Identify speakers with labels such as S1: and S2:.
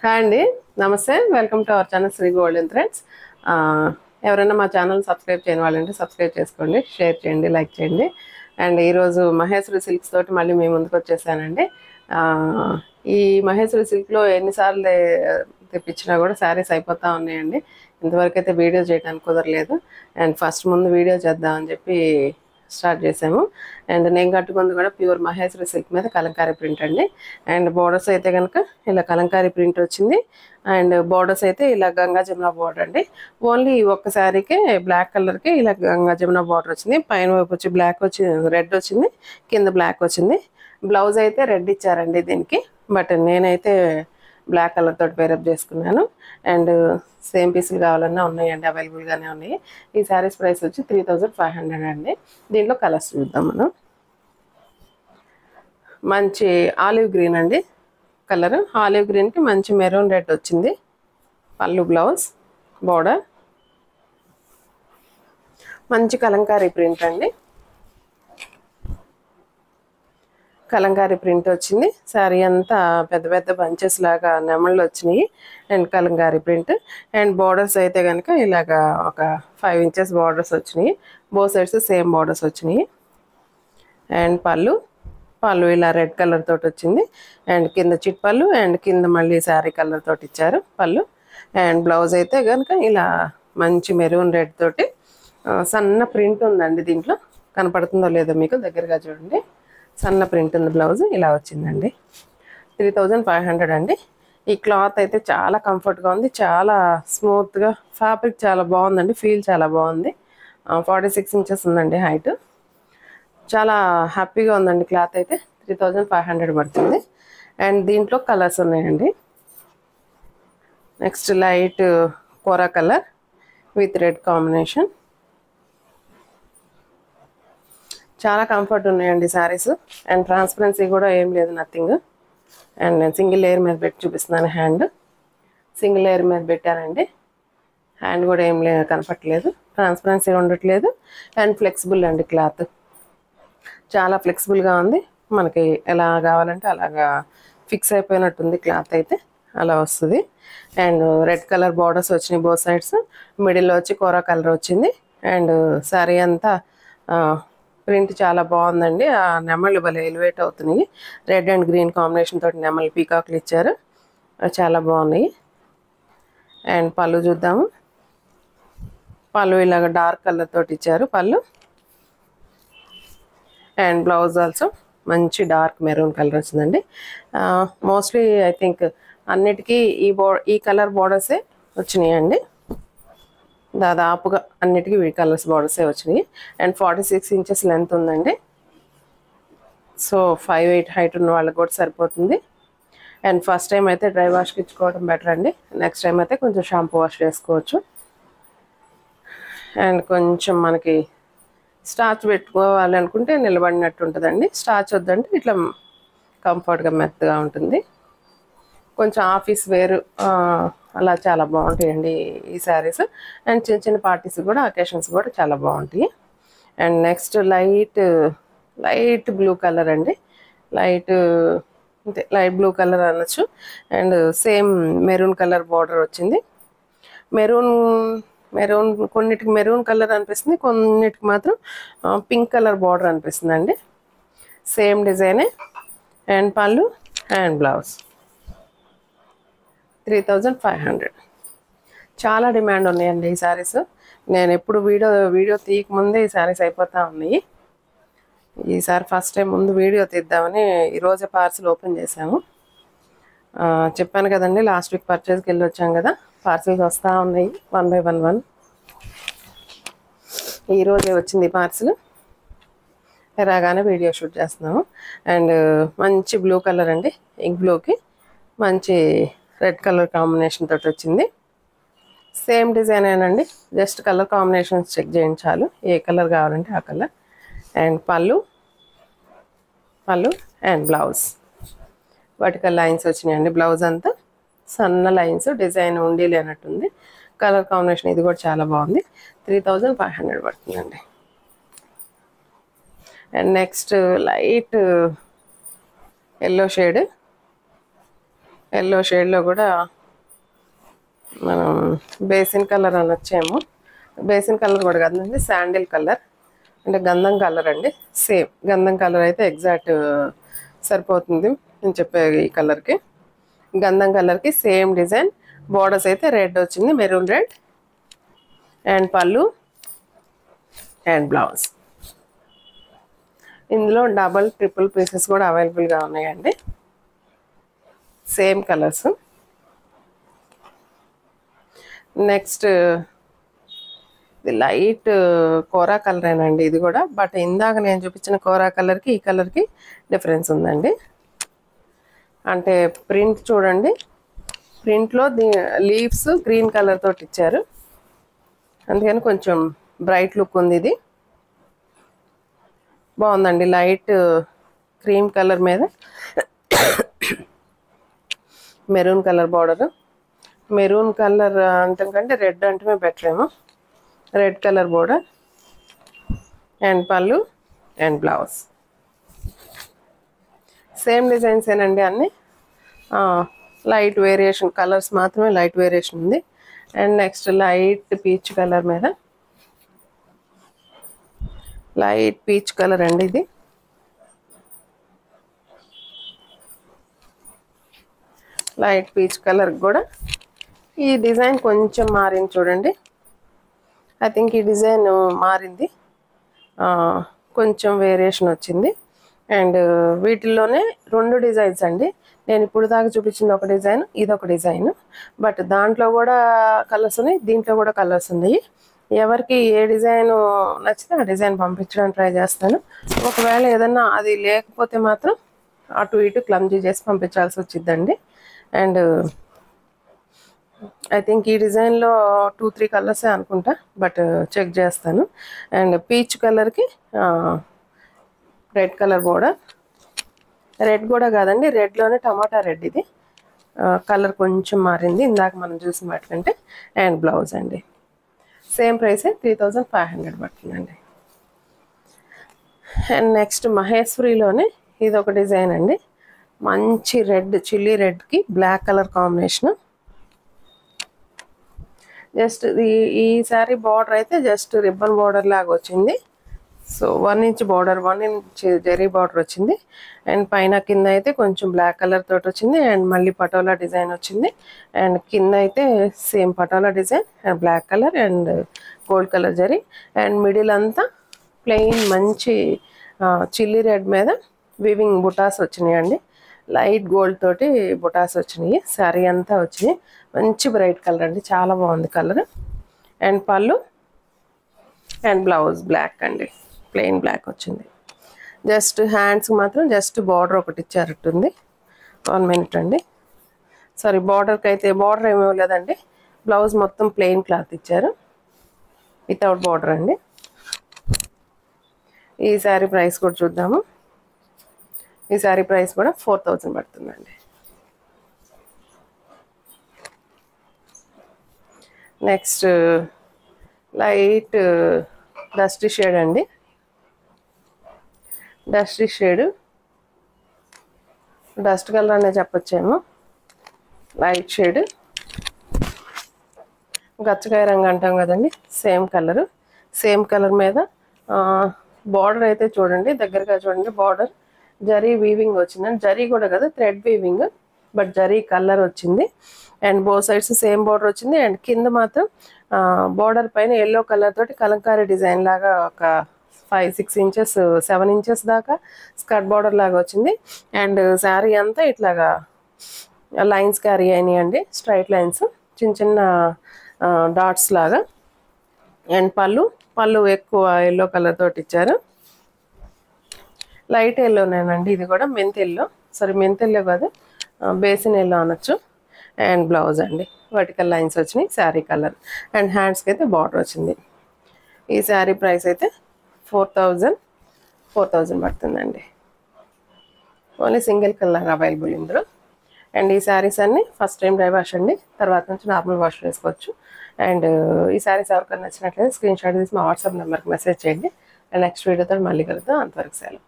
S1: Hi అండి, నమస్తే. Welcome to our channel Sri gold and threads. ఎవరైనా మా ఛానల్ సబ్స్క్రైబ్ చేయని వాళ్ళంటే సబ్స్క్రైబ్ చేసుకోండి, షేర్ చేయండి, లైక్ చేయండి. అండ్ ఈరోజు మహేశ్వరి సిల్క్స్ తోటి మళ్ళీ మేము ముందుకు వచ్చేసానండి. ఆ, ఈ మహేశ్వరి సిల్క్లో ఎన్నిసార్లు తెప్పించినా కూడా శారీస్ అయిపోతూ ఉన్నాయండి. ఇంతవరకు అయితే వీడియో చేయడానికి కుదరలేదు. అండ్ ఫస్ట్ ముందు వీడియో చేద్దామని చెప్పి స్టార్ట్ చేసాము. అండ్ నేను కట్టుకుంది కూడా ప్యూర్ మహేశ్వరి సిల్క్ మీద కలంకారీ ప్రింట్ అండి. అండ్ బోర్డర్స్ అయితే కనుక ఇలా కలంకారీ ప్రింట్ వచ్చింది. అండ్ బోర్డర్స్ అయితే ఇలా గంగా జమున బోర్డర్ అండి. ఓన్లీ ఒక్క శారీకే బ్లాక్ కలర్కి ఇలా గంగా జమున బోర్డర్ వచ్చింది. పైన వైపు వచ్చి బ్లాక్ వచ్చింది, రెడ్ వచ్చింది, కింద బ్లాక్ వచ్చింది. బ్లౌజ్ అయితే రెడ్ ఇచ్చారండి దీనికి, బట్ నేనైతే బ్లాక్ కలర్ తోటి పేరప్ చేసుకున్నాను. అండ్ సేమ్ పీసులు కావాలన్నా ఉన్నాయండి, అవైలబుల్గానే ఉన్నాయి. ఈ శారీస్ ప్రైస్ వచ్చి 3500 అండి. దీంట్లో కలర్స్ చూద్దాం మనం. మంచి ఆలివ్ గ్రీన్ అండి కలర్. ఆలివ్ గ్రీన్కి మంచి మెరూన్ రెడ్ వచ్చింది. పళ్ళు, బ్లౌజ్, బోర్డర్, మంచి కలంకారీ ప్రింట్ అండి. కలంకారీ ప్రింట్ వచ్చింది. శారీ అంతా పెద్ద పెద్ద బంచెస్ లాగా నెమళ్ళు వచ్చినాయి. And Kalamkari print. And borders అయితే కనుక ఇలాగా ఒక 5 ఇంచెస్ బోర్డర్స్ వచ్చినాయి. బో సైడ్స్ సేమ్ బోర్డర్స్ వచ్చినాయి. అండ్ పళ్ళు ఇలా రెడ్ కలర్ తోటి వచ్చింది. అండ్ కింద చిట్ పళ్ళు, అండ్ కింద మళ్ళీ శారీ కలర్ తోటి ఇచ్చారు పళ్ళు. అండ్ బ్లౌజ్ అయితే కనుక ఇలా మంచి మెరూన్ రెడ్ తోటి సన్న ప్రింట్ ఉందండి. దీంట్లో కనపడుతుందో లేదో మీకు, దగ్గరగా చూడండి. సన్న ప్రింట్ ఉంది. బ్లౌజ్ ఇలా వచ్చిందండి. 3500 అండి. ఈ క్లాత్ అయితే చాలా కంఫర్ట్గా ఉంది, చాలా స్మూత్గా, ఫ్యాబ్రిక్ చాలా బాగుందండి, ఫీల్ చాలా బాగుంది. 46 ఇంచెస్ ఉందండి హైట్. చాలా హ్యాపీగా ఉందండి క్లాత్ అయితే. 3500 పడుతుంది. అండ్ దీంట్లో కలర్స్ ఉన్నాయండి. Next light kora colour with red combination. చాలా కంఫర్ట్ ఉన్నాయండి శారీస్. అండ్ ట్రాన్స్పరెన్సీ కూడా ఏం లేదు, నథింగ్. అండ్ నేను సింగిల్ లేయర్ మీద పెట్టి చూపిస్తున్నాను. హ్యాండ్ సింగిల్ లేయర్ మీద పెట్టానండి. హ్యాండ్ కూడా ఏం కనపట్లేదు, ట్రాన్స్పరెన్సీ ఉండట్లేదు. అండ్ ఫ్లెక్సిబుల్ అండి క్లాత్, చాలా ఫ్లెక్సిబుల్గా ఉంది. మనకి ఎలా కావాలంటే అలాగా ఫిక్స్ అయిపోయినట్టుంది క్లాత్ అయితే, అలా వస్తుంది. అండ్ రెడ్ కలర్ బార్డర్స్ వచ్చినాయి బోత్ సైడ్స్. మిడిల్లో వచ్చి కోరా కలర్ వచ్చింది. అండ్ శారీ అంతా ప్రింట్ చాలా బాగుందండి. ఆ నెమళ్ళు భలే ఎలివేట్ అవుతున్నాయి. రెడ్ అండ్ గ్రీన్ కాంబినేషన్ తోటి నెమళ్ళు పీకాక్లు ఇచ్చారు, చాలా బాగున్నాయి. అండ్ పళ్ళు చూద్దాము. పళ్ళు ఇలాగ డార్క్ కలర్ తోటి ఇచ్చారు పళ్ళు. అండ్ బ్లౌజ్ ఆల్సో మంచి డార్క్ మెరూన్ కలర్ వచ్చిందండి. మోస్ట్లీ ఐ థింక్ అన్నిటికీ ఈ కలర్ బోర్డర్సే వచ్చినాయండి. దాదాపుగా అన్నిటికీ ఈ కలర్స్ బోర్డర్సే వచ్చినాయి. అండ్ 46 ఇంచెస్ లెంత్ ఉందండి. సో 5'8" హైట్ ఉన్న వాళ్ళకి కూడా సరిపోతుంది. అండ్ ఫస్ట్ టైం అయితే డ్రై వాష్కి ఇచ్చుకోవడం బెటర్ అండి. నెక్స్ట్ టైం అయితే కొంచెం షాంపూ వాష్ చేసుకోవచ్చు. అండ్ కొంచెం మనకి స్టార్చ్ పెట్టుకోవాలి అనుకుంటే నిలబడినట్టు ఉంటుందండి. స్టార్చ్ వద్దంటే ఇట్లా కంఫర్ట్గా మెత్తగా ఉంటుంది. కొంచెం ఆఫీస్ వేరు అలా చాలా బాగుంటాయండి ఈ శారీస్. అండ్ చిన్న చిన్న పార్టీస్ కూడా, అకేషన్స్ కూడా చాలా బాగుంటాయి. And next light blue colour అండి. లైట్ బ్లూ కలర్ అనొచ్చు. And same maroon colour border వచ్చింది. మెరూన్ కొన్నిటికి మెరూన్ కలర్ అనిపిస్తుంది, కొన్నిటికి మాత్రం పింక్ కలర్ బార్డర్ అనిపిస్తుంది అండి. సేమ్ డిజైనే. అండ్ పళ్ళు అండ్ బ్లౌజ్ 3500. చాలా డిమాండ్ ఉన్నాయండి ఈ శారీస్. నేను ఎప్పుడు వీడియో తీయకముందే ఈ శారీస్ అయిపోతూ ఉన్నాయి. ఈసారి ఫస్ట్ టైం ముందు వీడియో తీద్దామని ఈరోజే పార్సిల్ ఓపెన్ చేసాము. చెప్పాను కదండి, లాస్ట్ వీక్ పర్చేస్కి వెళ్ళి వచ్చాం కదా, పార్సిల్స్ వస్తూ ఉన్నాయి 1 by 1. ఈరోజే వచ్చింది పార్సిల్. రాగానే వీడియో షూట్ చేస్తున్నాము. అండ్ మంచి బ్లూ కలర్ అండి. ఇంక్ బ్లూకి మంచి రెడ్ కలర్ కాంబినేషన్ తోటి వచ్చింది. సేమ్ డిజైన్ ఏనండి, జస్ట్ కలర్ కాంబినేషన్స్ చెక్ చేయండి చాలు, ఏ కలర్ కావాలంటే ఆ కలర్. అండ్ పళ్ళు అండ్ బ్లౌజ్ వర్టికల్ లైన్స్ వచ్చినాయండి. బ్లౌజ్ అంతా సన్న లైన్స్, డిజైన్ ఉండి లేనట్టుంది. కలర్ కాంబినేషన్ ఇది కూడా చాలా బాగుంది. 3500 పడుతుందండి. And next light yellow shade yellow షేడ్లో కూడా మనం బేసిన్ కలర్ అనొచ్చేమో, బేసిన్ కలర్ కూడా కదండి, శాండిల్ కలర్ అంటే గంధం కలర్ అండి. సేమ్ గంధం కలర్ అయితే ఎగ్జాక్ట్ సరిపోతుంది నేను చెప్పే ఈ కలర్కి. గంధం కలర్కి సేమ్ డిజైన్. బోర్డర్స్ అయితే రెడ్ వచ్చింది, మెరూన్ రెడ్. అండ్ పళ్ళు అండ్ బ్లౌజ్. ఇందులో డబల్ ట్రిపుల్ పీసెస్ కూడా అవైలబుల్గా ఉన్నాయండి, సేమ్ కలర్స్. నెక్స్ట్ ఇది లైట్ కోరా కలరేనండి ఇది కూడా, బట్ ఇందాక నేను చూపించిన కోరా కలర్కి ఈ కలర్కి డిఫరెన్స్ ఉందండి. అంటే ప్రింట్ చూడండి, ప్రింట్లో లీవ్స్ గ్రీన్ కలర్ తోటి ఇచ్చారు, అందుకని కొంచెం బ్రైట్ లుక్ ఉంది. ఇది బాగుందండి, లైట్ క్రీమ్ కలర్ మీద maroon colour border. Maroon colour అంతకంటే రెడ్ అంటే బెటర్ ఏమో. రెడ్ కలర్ బోర్డర్ అండ్ పళ్ళు అండ్ బ్లౌజ్. సేమ్ డిజైన్స్ ఏనండి అన్నీ, లైట్ వేరియేషన్ కలర్స్ మాత్రమే లైట్ వేరియేషన్ ఉంది. And next light peach colour మీద, లైట్ పీచ్ కలర్ అండి ఇది. లైట్ పీచ్ కలర్ కూడా ఈ డిజైన్ కొంచెం మారింది చూడండి. ఐ థింక్ ఈ డిజైన్ మారింది, కొంచెం వేరియేషన్ వచ్చింది. అండ్ వీటిల్లోనే రెండు డిజైన్స్ అండి. నేను ఇప్పుడు దాకా చూపించింది ఒక డిజైన్, ఇది ఒక డిజైన్. బట్ దాంట్లో కూడా కలర్స్ ఉన్నాయి, దీంట్లో కూడా కలర్స్ ఉన్నాయి. ఎవరికి ఏ డిజైన్ నచ్చితే ఆ డిజైన్ పంపించడానికి ట్రై చేస్తాను. ఒకవేళ ఏదన్నా అది లేకపోతే మాత్రం అటు ఇటు క్లమ్జీ చేసి పంపించాల్సి వచ్చిందండి. అండ్ ఐ థింక్ ఈ డిజైన్లో 2-3 కలర్సే అనుకుంటా, బట్ చెక్ చేస్తాను. అండ్ పీచ్ కలర్కి రెడ్ కలర్ బోర్డర్. రెడ్ కూడా కాదండి, రెడ్లోనే టమాటా రెడ్. ఇది కలర్ కొంచెం మారింది ఇందాక మనం చూసిన వాటికంటే. అండ్ బ్లౌజ్ అండి సేమ్ ప్రైసే 3500 పడుతుందండి. అండ్ నెక్స్ట్ మహేశ్వరిలోనే ఇది ఒక డిజైన్ అండి, మంచి రెడ్, చిల్లీ రెడ్కి బ్లాక్ కలర్ కాంబినేషన్. జస్ట్ ఈ సారీ బార్డర్ అయితే జస్ట్ రిబ్బన్ బార్డర్ లాగా వచ్చింది. So 1 inch border, 1 inch zari border వచ్చింది. అండ్ పైన కింద అయితే కొంచెం బ్లాక్ కలర్ తోటి వచ్చింది. అండ్ మళ్ళీ పటోలా డిజైన్ వచ్చింది. అండ్ కింద అయితే same patola design and black colour and gold colour zari. And middle అంతా ప్లెయిన్ మంచి చిల్లీ రెడ్ మీద వీవింగ్ బుటాస్ వచ్చినాయండి. లైట్ గోల్డ్ తోటి బుటాస్ వచ్చినాయి. శారీ అంతా వచ్చినాయి, మంచి బ్రైట్ కలర్ అండి, చాలా బాగుంది కలర్. అండ్ పళ్ళు అండ్ బ్లౌజ్ బ్లాక్ అండి, ప్లెయిన్ బ్లాక్ వచ్చింది. జస్ట్ హ్యాండ్స్కి మాత్రం జస్ట్ బార్డర్ ఒకటి ఇచ్చారట్టుంది. 1 మినిట్ అండి, సారీ బార్డర్కి అయితే బార్డర్ ఏమీ లేదండి, బ్లౌజ్ మొత్తం ప్లెయిన్ క్లాత్ ఇచ్చారు వితౌట్ బార్డర్ అండి. ఈ శారీ ప్రైస్ కూడా చూద్దాము. ఈ శారీ ప్రైస్ కూడా 4000 పడుతుందండి. నెక్స్ట్ లైట్ డస్టీ షేడ్ అండి, డస్టీ షేడ్, డస్ట్ కలర్ అనే చెప్పొచ్చేమో. లైట్ షేడ్, గచ్చకాయ రంగు అంటాం కదండి, సేమ్ కలరు. సేమ్ కలర్ మీద బార్డర్ అయితే చూడండి, దగ్గరగా చూడండి. బార్డర్ జరీ వీవింగ్ వచ్చిందండి, జరీ కూడా కదా thread weaving, but zari colour వచ్చింది. And both sides same border వచ్చింది. అండ్ కింద మాత్రం బార్డర్ పైన ఎల్లో కలర్ తోటి కలంకారీ డిజైన్ లాగా ఒక 5-6 ఇంచెస్ 7 ఇంచెస్ దాకా స్కర్ట్ బార్డర్ లాగా వచ్చింది. అండ్ శారీ అంతా ఇట్లాగా లైన్స్ క్యారీ అయినాయండి, స్ట్రైట్ లైన్స్, చిన్న చిన్న డాట్స్ లాగా. అండ్ పళ్ళు ఎక్కువ ఎల్లో కలర్ తోటి ఇచ్చారు, లైట్ ఎల్లోనేనండి ఇది కూడా, మెంతి ఎల్లో, సారీ మెంతి ఎల్లో కాదు, బేసిన్ ఎల్లో అనొచ్చు. అండ్ బ్లౌజ్ అండి వర్టికల్ లైన్స్ వచ్చినాయి, శారీ కలర్. అండ్ హ్యాండ్స్కి అయితే బార్డర్ వచ్చింది. ఈ శారీ ప్రైస్ అయితే 4000 పడుతుందండి. ఓన్లీ సింగిల్ కలర్ అవైలబుల్ ఇందులో. అండ్ ఈ శారీస్ అన్నీ ఫస్ట్ టైం డ్రై వాష్ అండి, తర్వాత నుంచి నార్మల్ వాష్ వేసుకోవచ్చు. అండ్ ఈ శారీస్ ఎవరికైనా నచ్చినట్లయితే స్క్రీన్ షాట్ తీసి మా వాట్సాప్ నెంబర్కి మెసేజ్ చేయండి. అండ్ నెక్స్ట్ వీడియోతో మళ్ళీ కలుద్దాం, అంతవరకు సెలవు.